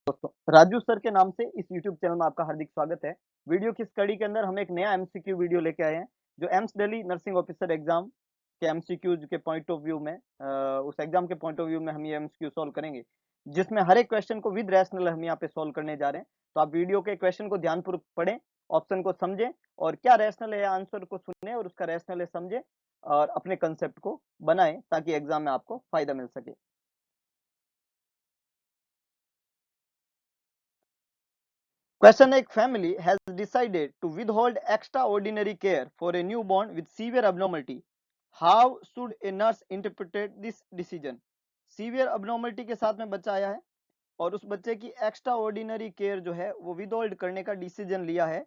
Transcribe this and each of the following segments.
दोस्तों, राजू सर के नाम से इस यूट्यूब चैनल में आपका हार्दिक स्वागत है। वीडियो की स्टडी के अंदर हम एक नया एमसीक्यू वीडियो लेके आए हैं, जो AIIMS Delhi nursing officer exam के एमसीक्यूज के पॉइंट ऑफ व्यू में उस एग्जाम के पॉइंट ऑफ व्यू में हम ये एमसीक्यू सॉल्व करेंगे, जिसमें हर एक क्वेश्चन को विद रैशनल हम यहाँ पे सॉल्व करने जा रहे हैं। तो आप वीडियो के क्वेश्चन को ध्यानपूर्वक पढ़ें, ऑप्शन को समझें और क्या रैशनल है आंसर को सुने और उसका रैशनल है समझें और अपने कंसेप्ट को बनाएं ताकि एग्जाम में आपको फायदा मिल सके। Question: A family has decided to withhold extraordinary care for a newborn with severe abnormality. How should a nurse interpret this decision? Severe abnormality के साथ में बच्चा आया है और उस बच्चे की एक्स्ट्रा ऑर्डिनरी केयर जो है वो विदहोल्ड करने का डिसीजन लिया है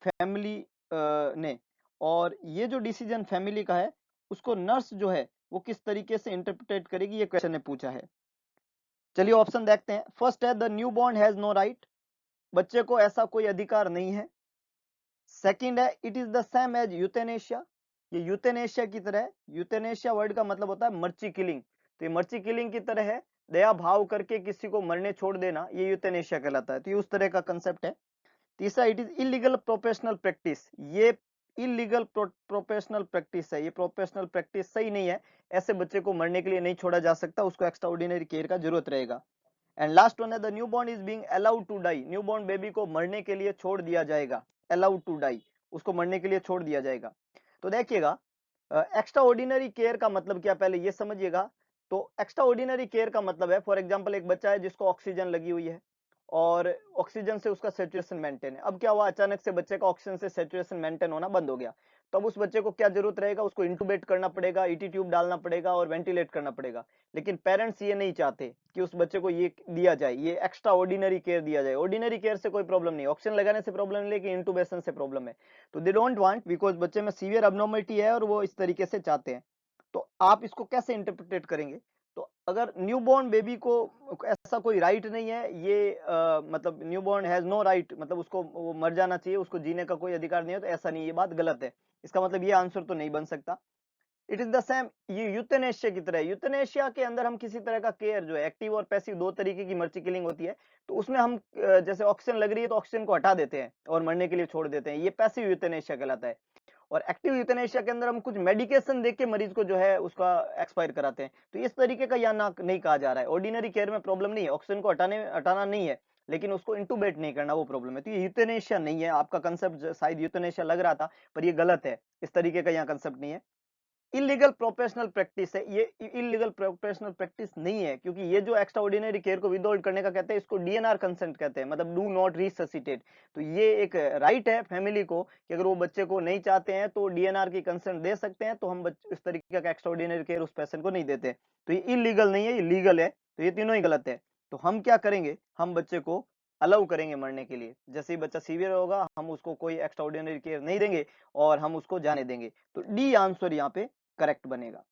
फैमिली ने। और ये जो डिसीजन फैमिली का है उसको नर्स जो है वो किस तरीके से इंटरप्रेट करेगी, ये क्वेश्चन ने पूछा है। चलिए ऑप्शन देखते हैं। फर्स्ट है the newborn has no right, बच्चे को ऐसा कोई अधिकार नहीं है। सेकंड है it is the same as euthanasia, ये यूथेनेशिया की तरह है। यूथेनेशिया वर्ड का मतलब होता है मर्ची किलिंग, तो ये मर्ची किलिंग की तरह है, दया भाव करके किसी को मरने छोड़ देना, ये यूथेनेशिया कहलाता है। तो ये उस तरह का कंसेप्ट है। तीसरा it is illegal professional practice, ये इलीगल प्रोफेशनल प्रैक्टिस है, ये प्रोफेशनल प्रैक्टिस सही नहीं है, ऐसे बच्चे को मरने के लिए नहीं छोड़ा जा सकता, उसको एक्स्ट्रा ऑर्डिनरी केयर का जरूरत रहेगा। एंड लास्ट वन है the newborn is being allowed to die, newborn baby को मरने के लिए छोड़ दिया जाएगा। अलाउड टू डाई, उसको मरने के लिए छोड़ दिया जाएगा। तो देखिएगा एक्स्ट्रा ऑर्डिनरी केयर का मतलब क्या, पहले ये समझिएगा। तो एक्स्ट्रा ऑर्डिनरी केयर का मतलब है, फॉर एग्जांपल एक बच्चा है जिसको ऑक्सीजन लगी हुई है और ऑक्सीजन से उसका सेचुरेशन मेंटेन है। अब क्या हुआ, अचानक से बच्चे का ऑक्सीजन से सेचुरेशन मेंटेन होना बंद हो गया, तब उस बच्चे को क्या जरूरत रहेगा, उसको इंटूबेट करना पड़ेगा, ईटी ट्यूब डालना पड़ेगा और वेंटिलेट करना पड़ेगा। लेकिन पेरेंट्स ये नहीं चाहते कि उस बच्चे को ये दिया जाए, ये एक्स्ट्रा ऑर्डिनरी केयर दिया जाए। ऑर्डिनरी केयर से कोई प्रॉब्लम नहीं, ऑक्सीजन लगाने से प्रॉब्लम नहीं, लेकिन इंटूबेशन से प्रॉब्लम है। तो दे डोंट वांट, बिकॉज बच्चे में सीवियर अबनॉर्मलिटी है और वो इस तरीके से चाहते हैं। तो आप इसको कैसे इंटरप्रेट करेंगे? तो अगर न्यूबॉर्न बेबी को ऐसा कोई राइट नहीं है, ये मतलब न्यूबॉर्न हैज नो राइट, मतलब उसको वो मर जाना चाहिए, उसको जीने का कोई अधिकार नहीं है, तो ऐसा नहीं, ये बात गलत है। इसका मतलब ये आंसर तो नहीं बन सकता। इट इज द सेम, ये यूथेनेशिया की तरह है। यूथेनेशिया के अंदर हम किसी तरह का केयर जो है, एक्टिव और पैसिव दो तरीके की मर्ची किलिंग होती है। तो उसमें हम जैसे ऑक्सीजन लग रही है तो ऑक्सीजन को हटा देते हैं और मरने के लिए छोड़ देते हैं, ये पैसिव यूथेनेशिया कहलाता है। और एक्टिव यूथेनेशिया के अंदर हम कुछ मेडिकेशन देके मरीज को जो है उसका एक्सपायर कराते हैं। तो इस तरीके का यहाँ ना नहीं कहा जा रहा है। ऑर्डिनरी केयर में प्रॉब्लम नहीं है, ऑक्सीजन को हटाना नहीं है, लेकिन उसको इंटूबेट नहीं करना वो प्रॉब्लम है। तो ये यूथेनेशिया नहीं है, आपका कंसेप्ट शायद यूथेनेशिया लग रहा था पर ये गलत है, इस तरीके का यहाँ कंसेप्ट नहीं है। इलीगल प्रोफेशनल प्रैक्टिस है, ये इलीगल प्रोफेशनल प्रैक्टिस नहीं है, क्योंकि ये जो एक्स्ट्रा ऑर्डिनरी केयर को विदहोल्ड करने का कहते हैं, इसको डीएनआर कंसेंट कहते हैं, मतलब डू नॉट रिससिटेट। तो ये एक राइट है फैमिली को कि अगर वो बच्चे को नहीं चाहते हैं तो डीएनआर की कंसेंट दे सकते हैं, तो हम इस तरीके का एक्स्ट्रा ऑर्डिनरी केयर उस पेशेंट को नहीं देते। तो ये इलीगल नहीं है, ये लीगल है, तो ये तीनों ही गलत है। तो हम क्या करेंगे, हम बच्चे को अलाउ करेंगे मरने के लिए। जैसे ही बच्चा सीवियर होगा हम उसको कोई एक्स्ट्रा ऑर्डिनरी केयर नहीं देंगे और हम उसको जाने देंगे। तो डी आंसर यहाँ पे करेक्ट बनेगा।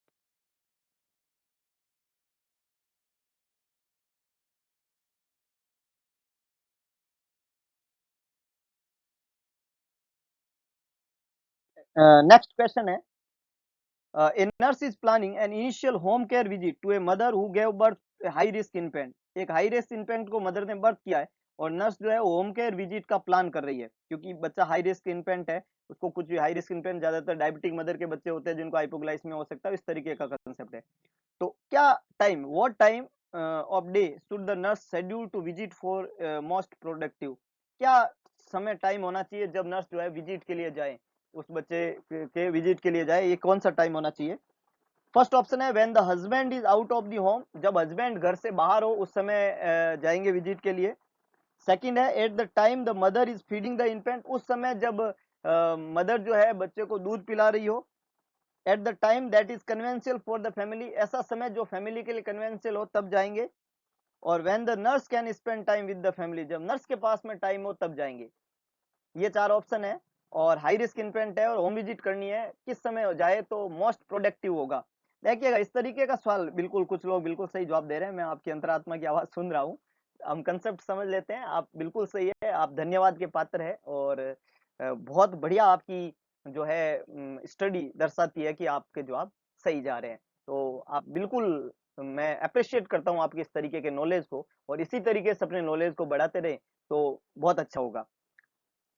नेक्स्ट क्वेश्चन है a nurse is planning an initial home care visit to a mother who gave birth a high risk infant, एक हाई रिस्क इन्फेंट को मदर ने बर्थ किया है और नर्स जो है होम केयर विजिट का प्लान कर रही है, क्योंकि बच्चा हाई रिस्क इन्फेंट है, उसको कुछ भी, हाई रिस्क इन्फेंट ज्यादातर डायबिटिक मदर के बच्चे होते हैं जिनको हाइपोग्लाइसीमिया हो सकता है, इस तरीके का कंसेप्ट है। तो क्या time, what time of day should the nurse schedule to visit for most productive, क्या समय टाइम होना चाहिए जब नर्स जो है विजिट के लिए जाए, उस बच्चे के विजिट के लिए जाए, ये कौन सा टाइम होना चाहिए? फर्स्ट ऑप्शन है when the husband is out of the home, जब हस्बैंड घर से बाहर हो उस समय जाएंगे विजिट के लिए। सेकंड है at the time the mother is feeding the infant, उस समय जब मदर जो है बच्चे को दूध पिला रही हो। At the time that is conventional for the family, ऐसा समय जो फैमिली के लिए कन्वेंशियल हो तब जाएंगे। और when the nurse can spend time with the family, जब नर्स के पास में टाइम हो तब जाएंगे। ये चार ऑप्शन है। और हाई रिस्क इन्फेंट है और होम विजिट करनी है, किस समय जाए तो मोस्ट प्रोडक्टिव होगा? देखिएगा इस तरीके का सवाल, बिल्कुल कुछ लोग बिल्कुल सही जवाब दे रहे हैं, मैं आपकी अंतरात्मा की आवाज सुन रहा हूँ। हम कंसेप्ट समझ लेते हैं, आप बिल्कुल सही है, आप धन्यवाद के पात्र है। और बहुत बढ़िया आपकी जो है स्टडी दर्शाती है कि आपके जवाब सही जा रहे हैं। तो आप बिल्कुल मैं अप्रिशिएट करता हूँ आपके इस तरीके के नॉलेज को, और इसी तरीके से अपने नॉलेज को बढ़ाते रहें तो बहुत अच्छा होगा।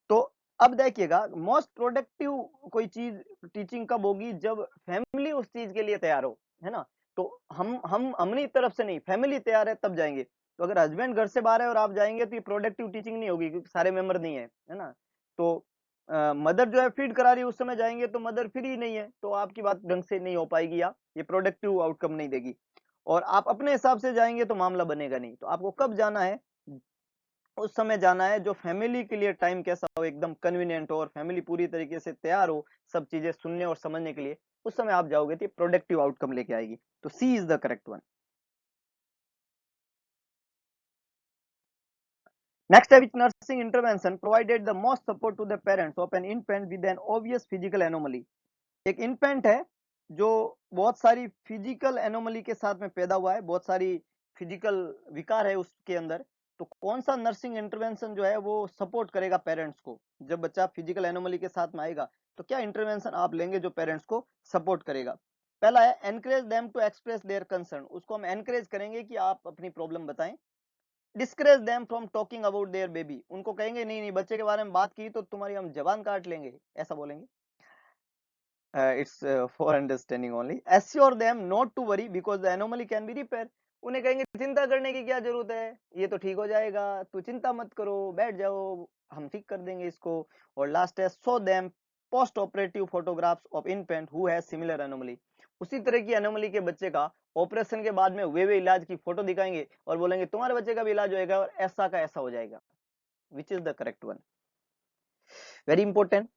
तो अब देखिएगा, मोस्ट प्रोडक्टिव कोई चीज टीचिंग कब होगी, जब फैमिली उस चीज के लिए तैयार हो, है ना। तो हम अपनी तरफ से नहीं, फैमिली तैयार है तब जाएंगे। तो अगर हस्बैंड घर से बाहर है और आप जाएंगे तो ये प्रोडक्टिव टीचिंग नहीं होगी, क्योंकि सारे मेंबर नहीं है ना। तो मदर जो है फीड करा रही है, उस समय जाएंगे तो मदर फ्री नहीं है, तो आपकी बात ढंग से नहीं हो पाएगी, या ये प्रोडक्टिव आउटकम नहीं देगी। और आप अपने हिसाब से जाएंगे तो मामला बनेगा नहीं। तो आपको कब जाना है, उस समय जाना है जो फैमिली के लिए टाइम कैसा हो, एकदम कन्वीनियंट हो और फैमिली पूरी तरीके से तैयार हो सब चीजें सुनने और समझने के लिए, उस समय आप जाओगे तो प्रोडक्टिव आउटकम लेके आएगी। तो C is the correct one. Next है, which nursing intervention provided the most support to the parents of an infant with an obvious physical anomaly। एक इन्फेंट है जो बहुत सारी फिजिकल एनोमली के साथ में पैदा हुआ है, बहुत सारी फिजिकल विकार है उसके अंदर। तो कौन सा नर्सिंग इंटरवेंशन जो है वो सपोर्ट करेगा पेरेंट्स को, जब बच्चा फिजिकल एनोमली के साथ में आएगा तो क्या इंटरवेंशन आप लेंगे जो पेरेंट्स को सपोर्ट करेगा। पहला है, encourage them to express their concern. उसको हम एनकरेज करेंगे कि आप अपनी प्रॉब्लम बताएं। Discourage them from talking about their baby. उनको कहेंगे नहीं नहीं, बच्चे के बारे में बात की तो तुम्हारी हम जबान काट लेंगे, ऐसा बोलेंगे। It's for understanding only. Assure them not to worry because the anomaly can be repaired। उन्हें कहेंगे चिंता करने की क्या जरूरत है, ये तो ठीक हो जाएगा, तू चिंता मत करो, बैठ जाओ, हम ठीक कर देंगे इसको। और लास्ट है, show them post operative photographs of infant who has similar anomaly। उसी तरह की एनोमली के बच्चे का ऑपरेशन के बाद में हुए इलाज की फोटो दिखाएंगे और बोलेंगे तुम्हारे बच्चे का भी इलाज होएगा और ऐसा का ऐसा हो जाएगा। Which is the correct one, very important.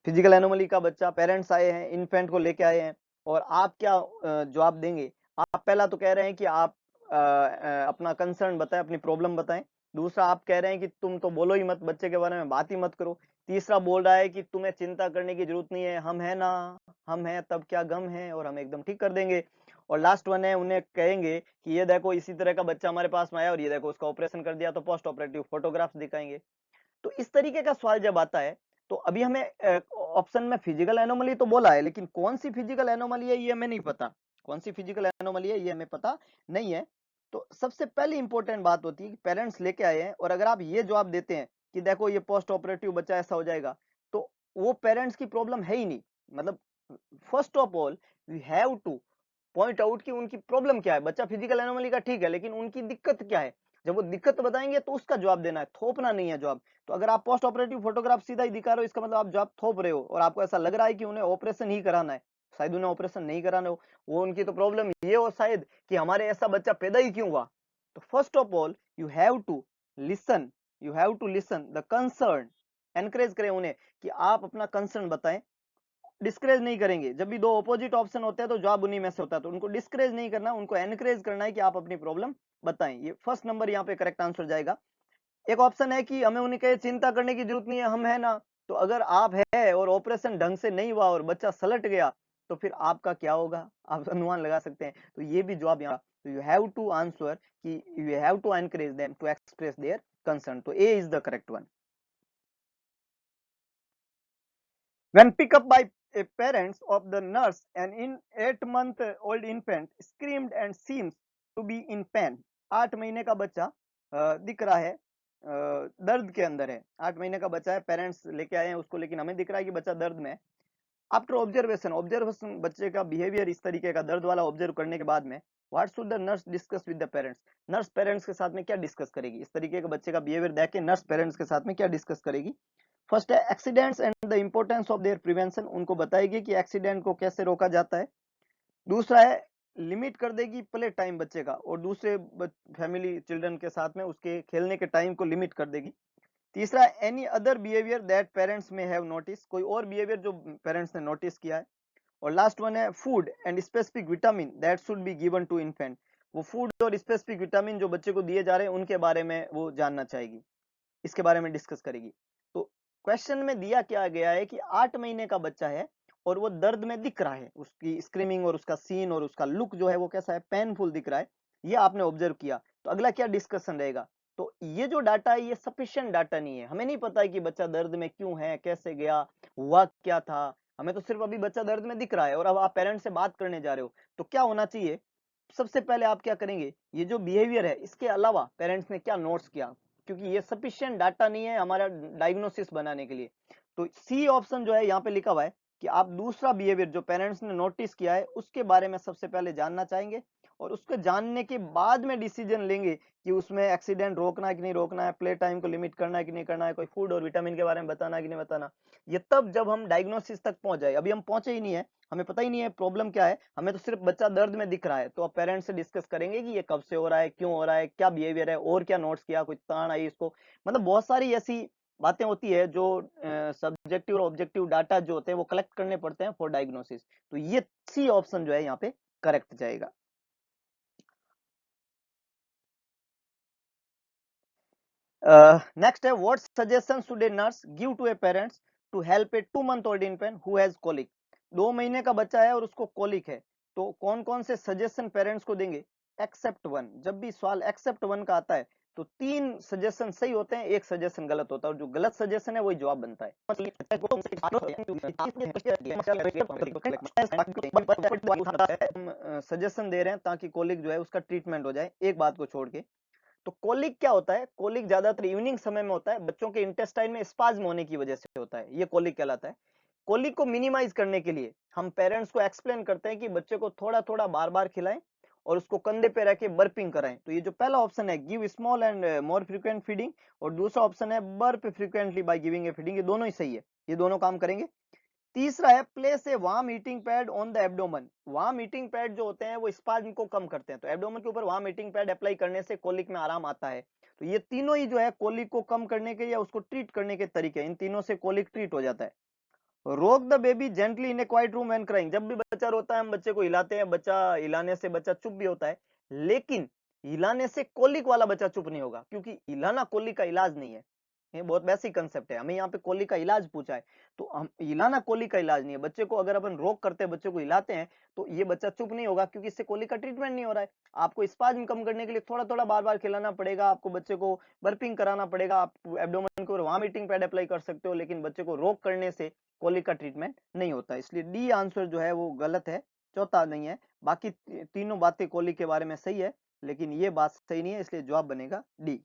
Physical anomaly का बच्चा, पेरेंट्स आए हैं, इन्फेंट को लेके आए हैं, और आप क्या जवाब देंगे। आप पहला तो कह रहे हैं कि आप अपना कंसर्न बताएं, अपनी प्रॉब्लम बताएं। दूसरा, आप कह रहे हैं कि तुम तो बोलो ही मत, बच्चे के बारे में बात ही मत करो। तीसरा बोल रहा है कि तुम्हें चिंता करने की जरूरत नहीं है, हम है ना, हम हैं तब क्या गम है, और हम एकदम ठीक कर देंगे। और लास्ट वन है, उन्हें कहेंगे कि ये देखो इसी तरह का बच्चा हमारे पास में आया और ये देखो उसका ऑपरेशन कर दिया, तो पोस्ट ऑपरेटिव फोटोग्राफ्स दिखाएंगे। तो इस तरीके का सवाल जब आता है, तो अभी हमें ऑप्शन में फिजिकल एनोमली तो बोला है, लेकिन कौन सी फिजिकल एनोमली है ये हमें नहीं पता, कौन सी फिजिकल एनोमली है ये हमें पता नहीं है। तो सबसे पहली इंपॉर्टेंट बात होती है कि पेरेंट्स लेके आए हैं, और अगर आप ये जवाब देते हैं कि देखो ये पोस्ट ऑपरेटिव बच्चा ऐसा हो जाएगा, तो वो पेरेंट्स की प्रॉब्लम है ही नहीं। मतलब first of all we have to point out कि उनकी प्रॉब्लम क्या है। बच्चा फिजिकल एनोमली का ठीक है, लेकिन उनकी दिक्कत क्या है। जब वो दिक्कत बताएंगे तो उसका जवाब देना है, थोपना नहीं है जवाब। तो अगर आप पोस्ट ऑपरेटिव फोटोग्राफ सीधा ही दिखा रहे हो, इसका मतलब आप जवाब थोप रहे हो, और आपको ऐसा लग रहा है कि उन्हें ऑपरेशन ही कराना है। शायद उन्हें ऑपरेशन नहीं कराना हो, वो उनकी तो प्रॉब्लम ये हो शायद कि हमारे ऐसा बच्चा पैदा ही क्यों हुआ। तो first of all you have to listen, you have to listen the concern. Encourage करें उन्हें कि आप अपना कंसर्न बताएं। डिस्करेज नहीं करेंगे। जब भी दो ऑपोजिट ऑप्शन होते हैं तो जवाब उन्हीं में से होता है, तो उनको डिस्करेज नहीं करना, उनको एनकरेज करना है कि आप अपनी प्रॉब्लम बताएं। ये फर्स्ट नंबर यहाँ पे करेक्ट आंसर जाएगा। एक ऑप्शन है कि हमें उन्हें कहे चिंता करने की जरूरत नहीं है, हम है ना। तो अगर आप है और ऑपरेशन ढंग से नहीं हुआ और बच्चा सलट गया, तो फिर आपका क्या होगा, आप अनुमान लगा सकते हैं। तो ये भी जवाब यहाँ, तो यू हैव टू आंसर कि you have to encourage them to express their concern. तो A is the correct one. When picked up by parents of the nurse, an 8-month-old infant screamed and seems to be in pain। 8 महीने का बच्चा दिख रहा है, दर्द के अंदर है। 8 महीने का बच्चा है, पेरेंट्स लेके आए हैं उसको, लेकिन हमें दिख रहा है कि बच्चा दर्द में है। आफ्टर ऑब्जर्वेशन, ऑब्जर्वेशन बच्चे का बिहेवियर इस तरीके का दर्द वाला ऑब्जर्व करने के बाद में, what should the nurse discuss with the parents. Nurse parents के साथ में क्या डिस्कस करेगी, इस तरीके के बच्चे का बिहेवियर देख के नर्स पेरेंट्स के साथ में क्या डिस्कस करेगी। फर्स्ट है accidents and the importance of their prevention. उनको बताएगी कि एक्सीडेंट को कैसे रोका जाता है। दूसरा है, लिमिट कर देगी प्ले टाइम बच्चे का, और दूसरे फैमिली चिल्ड्रन के साथ में उसके खेलने के टाइम को लिमिट कर देगी। तीसरा, any other behaviour that parents में हैव नोटिस। कोई और बिहेवियर जो पेरेंट्स ने नोटिस किया है। और लास्ट वन है, food and specific vitamin that should be given to infant. वो फूड और स्पेसिफिक विटामिन जो बच्चे को दिए जा रहे हैं उनके बारे में वो जानना चाहेगी, इसके बारे में डिस्कस करेगी। तो क्वेश्चन में दिया क्या गया है कि 8 महीने का बच्चा है और वो दर्द में दिख रहा है, उसकी स्क्रीमिंग और उसका सीन और उसका लुक जो है वो कैसा है, पेनफुल दिख रहा है। ये आपने ऑब्जर्व किया, तो अगला क्या डिस्कशन रहेगा। तो ये जो डाटा है ये सफिशिएंट डाटा नहीं है, हमें नहीं पता है कि बच्चा दर्द में क्यों है, कैसे गया, हुआ क्या था। हमें तो सिर्फ अभी बच्चा दर्द में दिख रहा है, और अब आप पेरेंट्स से बात करने जा रहे हो। तो क्या होना चाहिए, सबसे पहले आप क्या करेंगे, ये जो बिहेवियर है इसके अलावा पेरेंट्स ने क्या नोट्स किया, क्योंकि ये सफिशिएंट डाटा नहीं है हमारा डायग्नोसिस बनाने के लिए। तो सी ऑप्शन जो है यहाँ पे लिखा हुआ है कि आप दूसरा बिहेवियर जो पेरेंट्स ने नोटिस किया है उसके बारे में सबसे पहले जानना चाहेंगे, और उसके जानने के बाद में डिसीजन लेंगे कि उसमें एक्सीडेंट रोकना है कि नहीं रोकना है, प्ले टाइम को लिमिट करना है कि नहीं करना है, कोई फूड और विटामिन के बारे में बताना है कि नहीं बताना। ये तब जब हम डायग्नोसिस तक पहुंच जाए, अभी हम पहुंचे ही नहीं है, हमें पता ही नहीं है प्रॉब्लम क्या है, हमें तो सिर्फ बच्चा दर्द में दिख रहा है। तो अब पेरेंट्स से डिस्कस करेंगे कि ये कब से हो रहा है, क्यों हो रहा है, क्या बिहेवियर है, और क्या नोट्स किया, कोई तान आई इसको, मतलब बहुत सारी ऐसी बातें होती है जो सब्जेक्टिव और ऑब्जेक्टिव डाटा जो होते हैं वो कलेक्ट करने पड़ते हैं फॉर डायग्नोसिस। तो ये सी ऑप्शन जो है यहाँ पे करेक्ट जाएगा। नेक्स्ट है, what suggestion should a nurse give to a parents to help a 2 month old infant who has colic. 2 महीने का बच्चा है और उसको कोलिक है, तो कौन कौन से सजेशन पेरेंट्स को देंगे, एक्सेप्ट वन। जब भी सवाल एक्सेप्ट वन का आता है तो 3 सजेशन सही होते हैं, एक सजेशन गलत होता है, और जो गलत सजेशन है वही जवाब बनता है। सजेशन दे रहे हैं ताकि कोलिक जो है उसका ट्रीटमेंट हो जाए, एक बात को छोड़ के। तो कोलिक क्या होता है, कोलिक ज्यादातर इवनिंग समय में होता है, बच्चों के इंटेस्टाइन में स्पाज्म होने की वजह से होता है, ये कोलिक कहलाता है। कोलिक को मिनिमाइज करने के लिए हम पेरेंट्स को एक्सप्लेन करते हैं कि बच्चे को थोड़ा थोड़ा बार बार खिलाएं और उसको कंधे पे रख के बर्पिंग कराएं। तो ये जो पहला ऑप्शन है give small and more frequent feeding, और दूसरा ऑप्शन है burp frequently by giving a feeding, ये दोनों ही सही है, ये दोनों काम करेंगे। तीसरा है place a warm heating pad on the abdomen. Warm heating pad जो होते हैं वो स्पाज्म को कम करते हैं, तो एब्डोमेन के ऊपर वार्म हीटिंग पैड अप्लाई करने से कोलिक में आराम आता है। तो ये तीनों ही जो है कोलिक को कम करने के या उसको ट्रीट करने के तरीके, इन तीनों से कोलिक ट्रीट हो जाता है। रोक the baby gently in A quiet room and crying. जब भी बच्चा रोता है हम बच्चे को हिलाते हैं, बच्चा हिलाने से बच्चा चुप भी होता है, लेकिन हिलाने से कोलिक वाला बच्चा चुप नहीं होगा, क्योंकि हिलाना कोलिक का इलाज नहीं है। ये बहुत बेसिक कंसेप्ट है, हमें यहाँ पे कोलिक का इलाज पूछा है, तो हम हिलाना कोलिक का इलाज नहीं है। बच्चे को अगर अपन रोक करते हैं, बच्चे को हिलाते हैं, तो ये बच्चा चुप नहीं होगा, क्योंकि इससे कोलिक का ट्रीटमेंट नहीं हो रहा है। आपको स्पाज्म कम करने के लिए थोड़ा थोड़ा बार बार खिलाना पड़ेगा, आपको बच्चे को बर्पिंग कराना पड़ेगा, आप एब्डोमेन को वॉमिटिंग पैड अप्लाई कर सकते हो, लेकिन बच्चे को रोक करने से कोलिक का ट्रीटमेंट नहीं होता। इसलिए डी आंसर जो है वो गलत है, चौथा नहीं है। बाकी तीनों बातें कोलिक के बारे में सही है, लेकिन ये बात सही नहीं है, इसलिए जवाब बनेगा डी।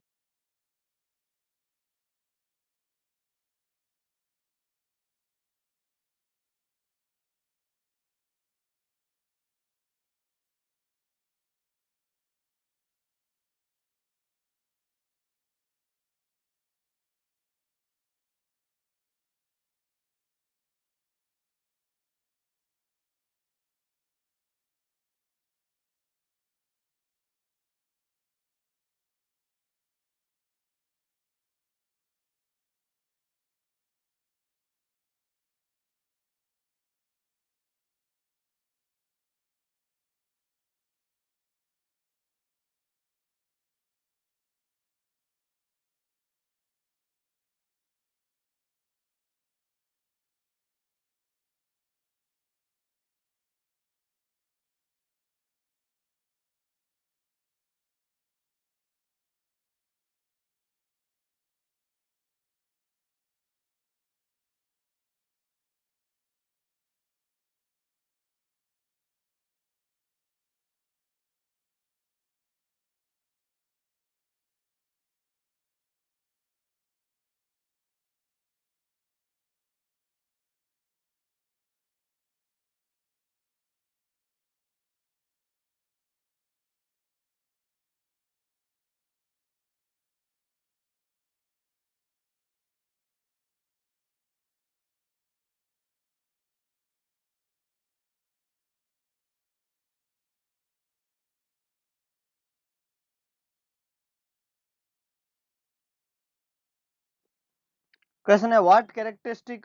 Question है, what characteristic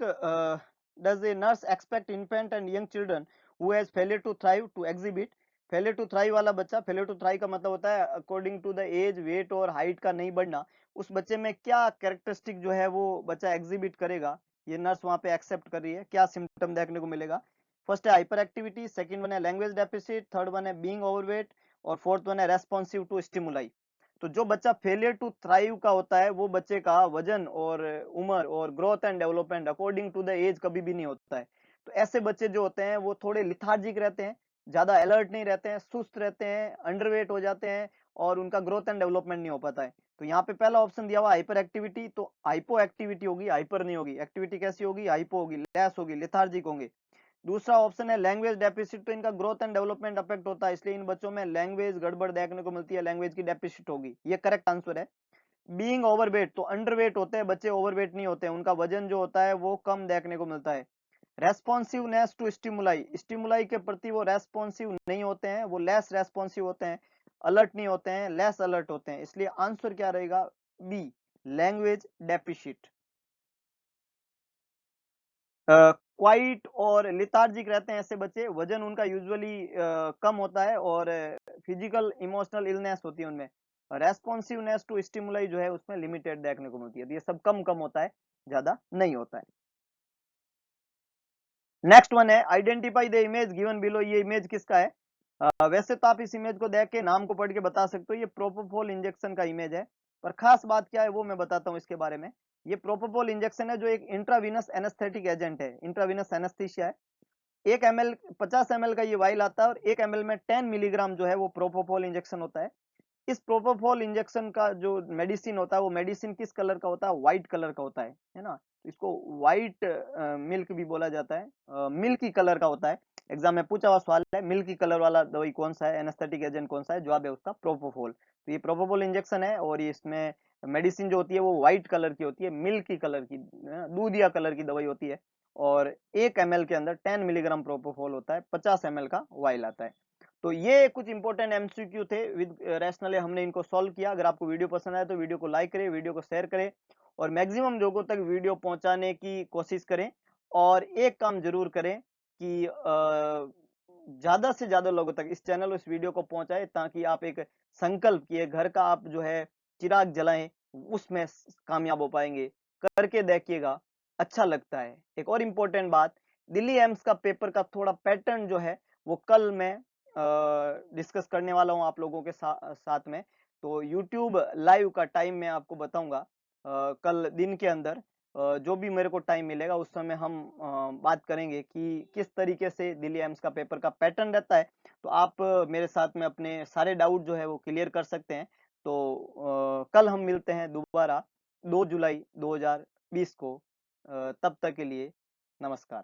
does a nurse expect infant and young children who has failure to thrive to exhibit? Failure to thrive वाला बच्चा, फेलियर टू थ्राइव का मतलब होता है according to the age, weight और हाइट का नहीं बढ़ना, उस बच्चे में क्या कैरेक्टरिस्टिक जो है वो बच्चा एग्जिबिट करेगा, ये नर्स वहां पे एक्सेप्ट कर रही है, क्या सिम्टम देखने को मिलेगा। फर्स्ट है हाइपर एक्टिविटी, सेकंड वन है लैंग्वेज डेफिसिट, थर्ड वन है बीइंग ओवरवेट, और फोर्थ वन है रेस्पॉन्सिव टू स्टिमुलाई। तो जो बच्चा फेलियर टू थ्राइव का होता है वो बच्चे का वजन और उम्र और growth and development according to the age कभी भी नहीं होता है। तो ऐसे बच्चे जो होते हैं वो थोड़े लिथार्जिक रहते हैं, ज्यादा अलर्ट नहीं रहते हैं, सुस्त रहते हैं, अंडरवेट हो जाते हैं और उनका ग्रोथ एंड डेवलपमेंट नहीं हो पाता है। तो यहाँ पे पहला ऑप्शन दिया हुआ हाइपर एक्टिविटी, तो हाइपो एक्टिविटी होगी, हाइपर नहीं होगी। एक्टिविटी कैसी होगी? हाइपो होगी, लेस होगी, लेथार्जिक होंगे। दूसरा ऑप्शन है लैंग्वेज डेफिसिट, तो इनका ग्रोथ एंड डेवलपमेंट अफेक्ट होता है, इसलिए इन बच्चों में लैंग्वेज गड़बड़ देखने को मिलती है, लैंग्वेज की डेफिसिट होगी, ये करेक्ट आंसर है। बीइंग ओवरवेट, तो अंडरवेट होते हैं बच्चे, ओवरवेट नहीं होते हैं, उनका वजन जो होता है वो कम देखने को मिलता है। रेस्पॉन्सिवनेस टू स्टिमुलाई, स्टिमुलाई के प्रति वो रेस्पॉन्सिव नहीं होते हैं, वो लेस रेस्पॉन्सिव होते हैं, अलर्ट नहीं होते हैं, लेस अलर्ट होते हैं, इसलिए आंसर क्या रहेगा? B, language deficit. क्वाइट और लिथार्जिक रहते हैं ऐसे बच्चे, वजन उनका यूजुअली कम होता है और फिजिकल इमोशनल इलनेस होती है उनमें। रेस्पॉन्सिवनेस टू स्टिमुलाई जो है उसमें लिमिटेड देखने को मिलती है, तो ये सब कम कम होता है, ज्यादा नहीं होता है। नेक्स्ट वन है identify the image given below, ये इमेज किसका है? वैसे तो आप इस इमेज को देख के नाम को पढ़ के बता सकते हो, ये प्रोपोफॉल इंजेक्शन का इमेज है, पर खास बात क्या है वो मैं बताता हूँ इसके बारे में। ये प्रोपोफॉल इंजेक्शन है जो एक इंट्रावीनस एनेस्थेटिक एजेंट है, इंट्रावीनस एनेस्थीसिया है। 1 ml 50 ml का ये वाइल आता है और 1 ml में 10 मिलीग्राम जो है वो प्रोपोफॉल इंजेक्शन होता है। इस प्रोपोफॉल इंजेक्शन का जो मेडिसिन होता है वो मेडिसिन किस कलर का होता है? व्हाइट कलर का होता है ना। इसको व्हाइट मिल्क भी बोला जाता है, मिल्की कलर का होता है। एग्जाम में पूछा हुआ सवाल है, मिल्की कलर वाला दवाई कौन सा है, एनेस्थेटिक एजेंट कौन सा है? जवाब है उसका प्रोपोफॉल। तो ये प्रोपोफॉल इंजेक्शन है और ये इसमें मेडिसिन जो होती है वो व्हाइट कलर की होती है, मिल्की कलर की, दूधिया कलर की दवाई होती है। और 1 ml के अंदर 10 मिलीग्राम प्रोपोफॉल होता है, 50 ml का वाइल आता है। तो ये कुछ इंपॉर्टेंट एमसीक्यू थे विद रैशनल, हमने इनको सॉल्व किया। अगर आपको वीडियो पसंद आए तो वीडियो को लाइक करें, वीडियो को शेयर करें और मैक्सिमम लोगों तक वीडियो पहुंचाने की कोशिश करें। और एक काम जरूर करें कि ज्यादा से ज्यादा लोगों तक इस चैनल और इस वीडियो को पहुंचाए, ताकि आप एक संकल्प किए घर का आप जो है चिराग जलाएं, उसमें कामयाब हो पाएंगे। करके देखिएगा, अच्छा लगता है। एक और इम्पोर्टेंट बात, दिल्ली एम्स का पेपर का थोड़ा पैटर्न जो है वो कल मैं डिस्कस करने वाला हूं आप लोगों के साथ में। तो YouTube लाइव का टाइम मैं आपको बताऊंगा कल दिन के अंदर। जो भी मेरे को टाइम मिलेगा उस समय हम बात करेंगे कि किस तरीके से दिल्ली एम्स का पेपर का पैटर्न रहता है। तो आप मेरे साथ में अपने सारे डाउट जो है वो क्लियर कर सकते हैं। तो कल हम मिलते हैं दोबारा 2 जुलाई 2020 को। तब तक के लिए नमस्कार।